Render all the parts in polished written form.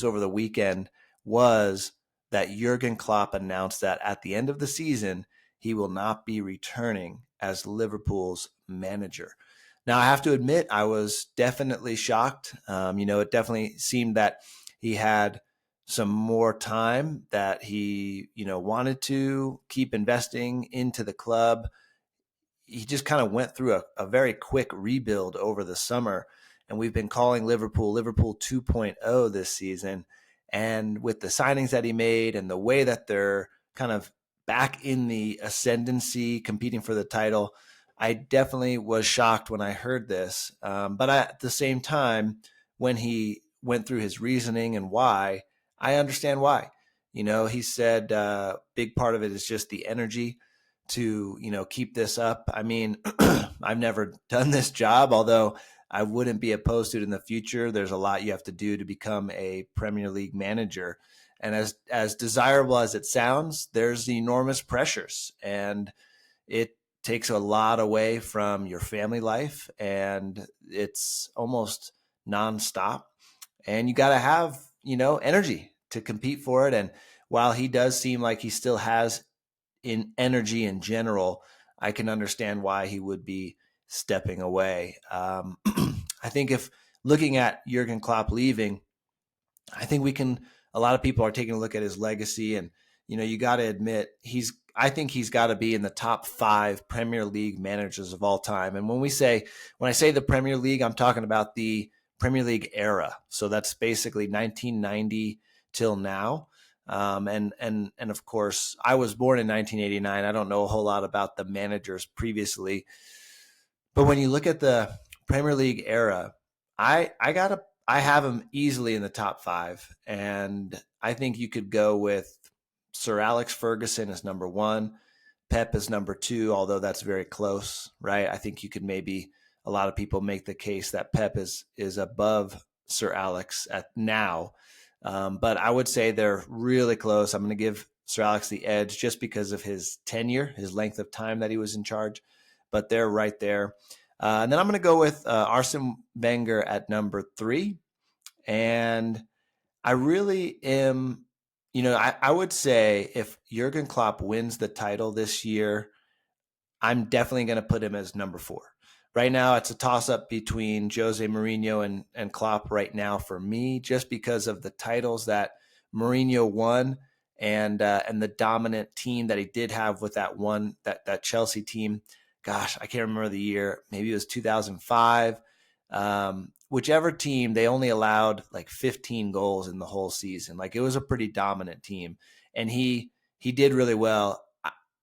news over the weekend was that Jurgen Klopp announced that at the end of the season, he will not be returning as Liverpool's manager. Now, I have to admit, I was definitely shocked. It definitely seemed that he had some more time, that he, wanted to keep investing into the club. He just kind of went through a very quick rebuild over the summer. And we've been calling Liverpool 2.0 this season. And with the signings that he made and the way that they're kind of back in the ascendancy, competing for the title, I definitely was shocked when I heard this. But at the same time, when he went through his reasoning and why, I understand why. He said big part of it is just the energy to, keep this up. I mean, I've never done this job, although I wouldn't be opposed to it in the future. There's a lot you have to do to become a Premier League manager. And as desirable as it sounds, there's enormous pressures, and it takes a lot away from your family life, and it's almost nonstop. And you got to have, energy to compete for it. And while he does seem like he still has in energy in general, I can understand why he would be stepping away. I think if looking at Jurgen Klopp leaving, I think a lot of people are taking a look at his legacy, and, you got to admit, I think he's got to be in the top 5 Premier League managers of all time. And when I say the Premier League, I'm talking about the Premier League era. So that's basically 1990 till now. And of course, I was born in 1989. I don't know a whole lot about the managers previously, but when you look at the Premier League era, I have him easily in the top 5, and I think you could go with Sir Alex Ferguson as number 1, Pep as number 2, although that's very close, right? I think you could a lot of people make the case that Pep is above Sir Alex at now. But I would say they're really close. I'm going to give Sir Alex the edge just because of his tenure, his length of time that he was in charge. But they're right there. And then I'm going to go with Arsene Wenger at number 3. And I really am, I would say if Jurgen Klopp wins the title this year, I'm definitely going to put him as number 4. Right now, it's a toss-up between Jose Mourinho and Klopp right now for me, just because of the titles that Mourinho won and the dominant team that he did have with that Chelsea team. Gosh, I can't remember the year. Maybe it was 2005. Whichever team, they only allowed like 15 goals in the whole season. Like, it was a pretty dominant team, and he did really well.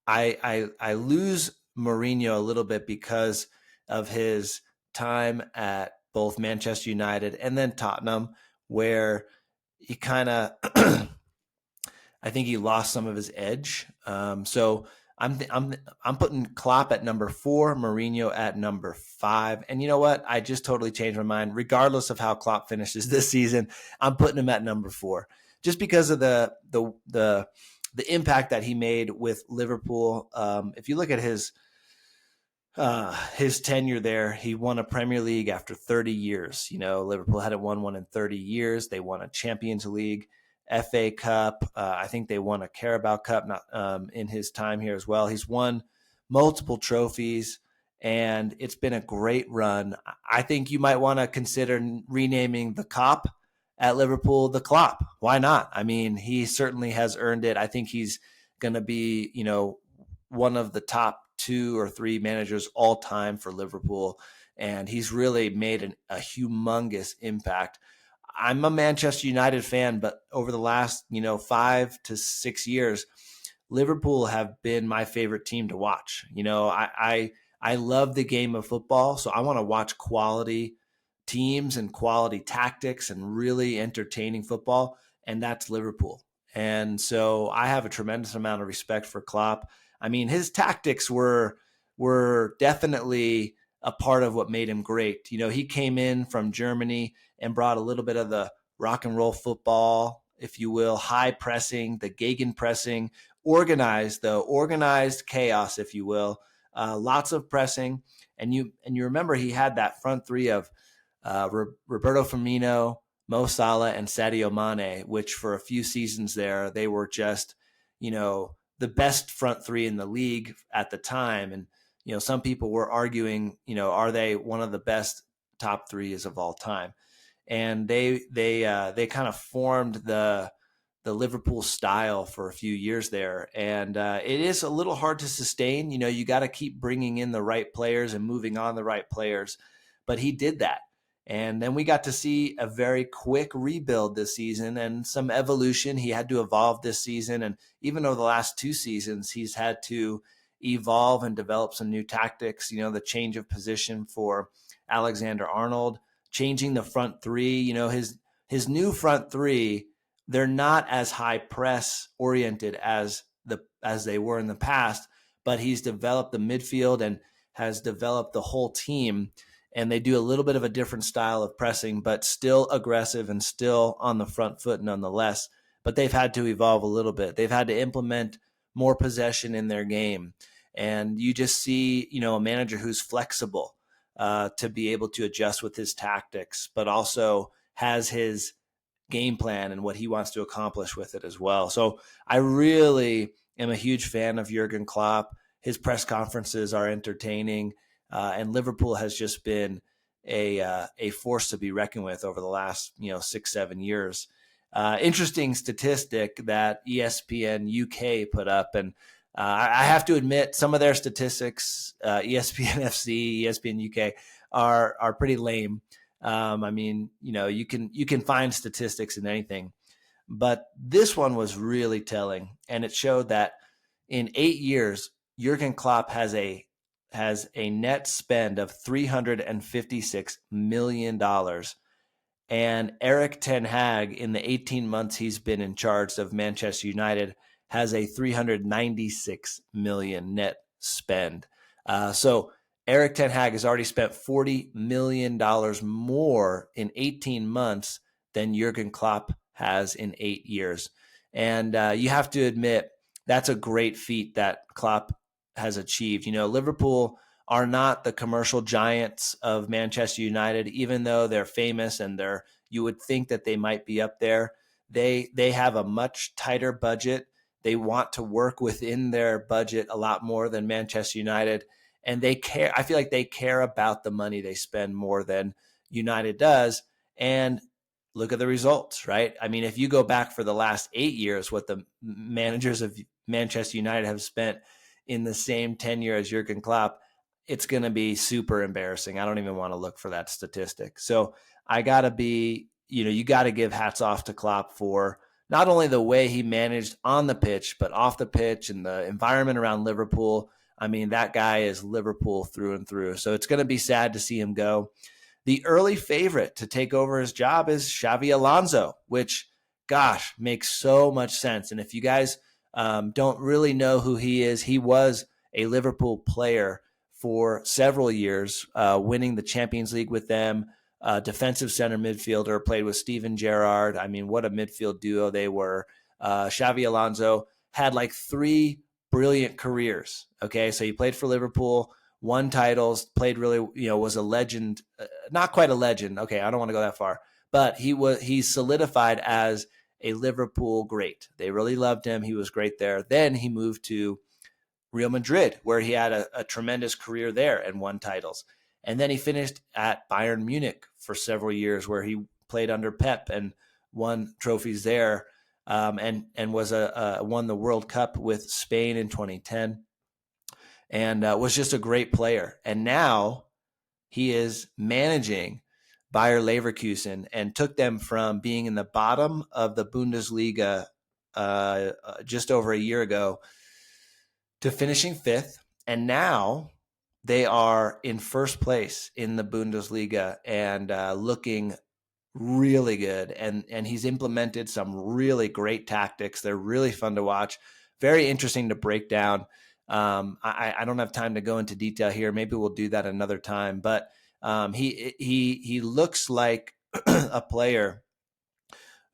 I lose Mourinho a little bit because of his time at both Manchester United and then Tottenham, where he kind of, I think he lost some of his edge. So I'm putting Klopp at number 4, Mourinho at number 5. And you know what? I just totally changed my mind. Regardless of how Klopp finishes this season, I'm putting him at number 4, just because of the impact that he made with Liverpool. If you look at his tenure there, he won a Premier League after 30 years. Liverpool hadn't won one in 30 years. They won a Champions League, FA Cup. I think they won a Carabao Cup in his time here as well. He's won multiple trophies, and it's been a great run. I think you might want to consider renaming the Kop at Liverpool the Klopp. Why not? I mean, he certainly has earned it. I think he's going to be, one of the top 2 or 3 managers all time for Liverpool, and he's really made a humongous impact. I'm a Manchester United fan, but over the last 5 to 6 years, Liverpool have been my favorite team to watch. I love the game of football, so I want to watch quality teams and quality tactics and really entertaining football, and that's Liverpool. And so I have a tremendous amount of respect for Klopp. I mean, his tactics were definitely a part of what made him great. He came in from Germany and brought a little bit of the rock and roll football, if you will, high pressing, the gegen pressing, organized chaos, if you will, lots of pressing. And you remember he had that front 3 of Roberto Firmino, Mo Salah and Sadio Mane, which for a few seasons there, they were just, the best front three in the league at the time. And, some people were arguing, are they one of the best top threes of all time? And they kind of formed the Liverpool style for a few years there. And it is a little hard to sustain. You got to keep bringing in the right players and moving on the right players. But he did that. And then we got to see a very quick rebuild this season and some evolution. He had to evolve this season. And even over the last 2 seasons, he's had to evolve and develop some new tactics. The change of position for Alexander Arnold, changing the front three. His new front three, they're not as high press oriented as they were in the past, but he's developed the midfield and has developed the whole team. And they do a little bit of a different style of pressing, but still aggressive and still on the front foot nonetheless. But they've had to evolve a little bit. They've had to implement more possession in their game. And you just see, a manager who's flexible to be able to adjust with his tactics, but also has his game plan and what he wants to accomplish with it as well. So I really am a huge fan of Jurgen Klopp. His press conferences are entertaining, and Liverpool has just been a force to be reckoned with over the last 6-7 years. Interesting statistic that ESPN UK put up, and I have to admit some of their statistics, ESPN FC, ESPN UK, are pretty lame. You can find statistics in anything, but this one was really telling, and it showed that in 8 years, Jurgen Klopp has a net spend of $356 million, and Eric Ten Hag, in the 18 months he's been in charge of Manchester United, has a $396 million net spend. So Eric Ten Hag has already spent $40 million more in 18 months than Jurgen Klopp has in 8 years. And you have to admit, that's a great feat that Klopp has achieved. Liverpool are not the commercial giants of Manchester United, even though they're famous and you would think that they might be up there. They have a much tighter budget. They want to work within their budget a lot more than Manchester United. And they care. I feel like they care about the money they spend more than United does. And look at the results, right? I mean, if you go back for the last 8 years, what the managers of Manchester United have spent in the same tenure as Jurgen Klopp, it's going to be super embarrassing. I don't even want to look for that statistic. So I got to be, you got to give hats off to Klopp for not only the way he managed on the pitch, but off the pitch and the environment around Liverpool. I mean, that guy is Liverpool through and through. So it's going to be sad to see him go. The early favorite to take over his job is Xabi Alonso, which, gosh, makes so much sense. And if you guys don't really know who he is, he was a Liverpool player for several years, winning the Champions League with them, defensive center midfielder, played with Steven Gerrard. I mean, what a midfield duo they were. Xabi Alonso had like 3 brilliant careers. Okay, so he played for Liverpool, won titles, played really, was a legend, not quite a legend. Okay, I don't want to go that far, but he solidified as a Liverpool great. They really loved him. He was great there. Then he moved to Real Madrid, where he had a tremendous career there and won titles. And then he finished at Bayern Munich for several years, where he played under Pep and won trophies there, and was won the World Cup with Spain in 2010, and was just a great player. And now he is managing Bayer Leverkusen and took them from being in the bottom of the Bundesliga just over a year ago to finishing 5th. And now they are in first place in the Bundesliga and looking really good. And he's implemented some really great tactics. They're really fun to watch, very interesting to break down. I don't have time to go into detail here. Maybe we'll do that another time. But he looks like a player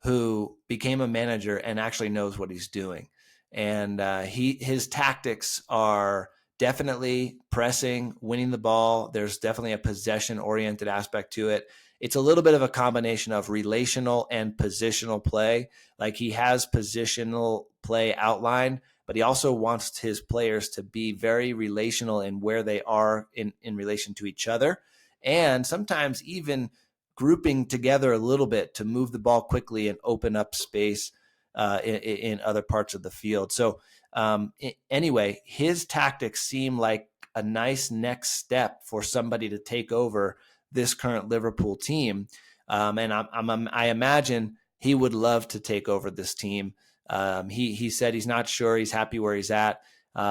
who became a manager and actually knows what he's doing. And his tactics are definitely pressing, winning the ball. There's definitely a possession-oriented aspect to it. it's a little bit of a combination of relational and positional play. Like he has positional play outlined, but he also wants his players to be very relational in where they are in relation to each other. And sometimes even grouping together a little bit to move the ball quickly and open up space in other parts of the field. So anyway, his tactics seem like a nice next step for somebody to take over this current Liverpool team. And I imagine he would love to take over this team. He said he's not sure. He's happy where he's at.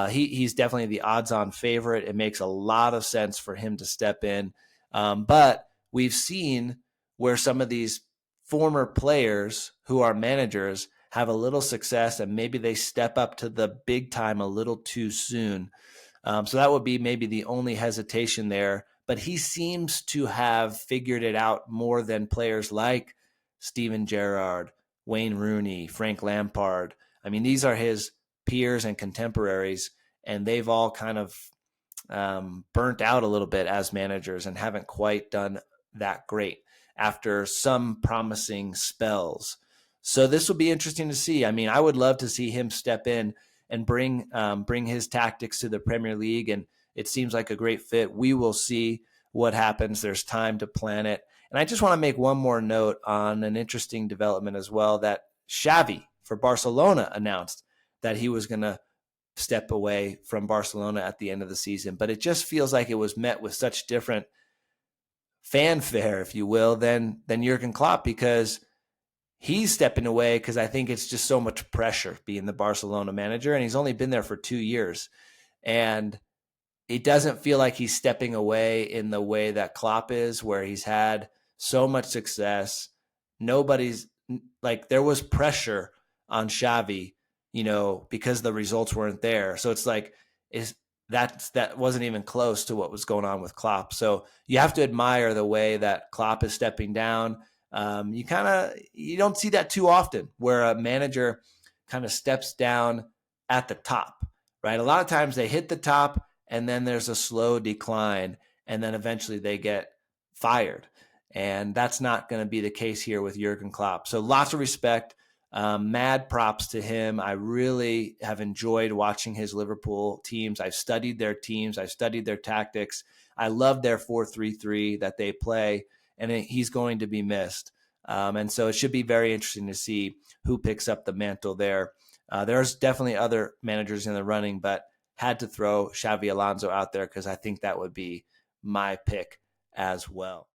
He's definitely the odds-on favorite. It makes a lot of sense for him to step in. But we've seen where some of these former players who are managers have a little success and maybe they step up to the big time a little too soon. So that would be maybe the only hesitation there. But he seems to have figured it out more than players like Steven Gerrard, Wayne Rooney, Frank Lampard. I mean, these are his peers and contemporaries, and they've all kind of burnt out a little bit as managers and haven't quite done that great after some promising spells. So this will be interesting to see. I mean, I would love to see him step in and bring his tactics to the Premier League, and it seems like a great fit. We will see what happens. There's time to plan it. And I just want to make one more note on an interesting development as well, that Xavi for Barcelona announced that he was going to step away from Barcelona at the end of the season. But it just feels like it was met with such different fanfare, if you will, than Jurgen Klopp, because he's stepping away because I think it's just so much pressure being the Barcelona manager, and he's only been there for 2 years. And it doesn't feel like he's stepping away in the way that Klopp is, where he's had so much success. Nobody's like, there was pressure on Xavi, because the results weren't there. So it's like, that wasn't even close to what was going on with Klopp. So you have to admire the way that Klopp is stepping down. You don't see that too often, where a manager kind of steps down at the top, right? A lot of times they hit the top and then there's a slow decline and then eventually they get fired. And that's not going to be the case here with Jurgen Klopp. So lots of respect, mad props to him. I really have enjoyed watching his Liverpool teams. I've studied their teams. I've studied their tactics. I love their 4-3-3 that they play, and he's going to be missed. And so it should be very interesting to see who picks up the mantle there. There's definitely other managers in the running, but had to throw Xavi Alonso out there because I think that would be my pick as well.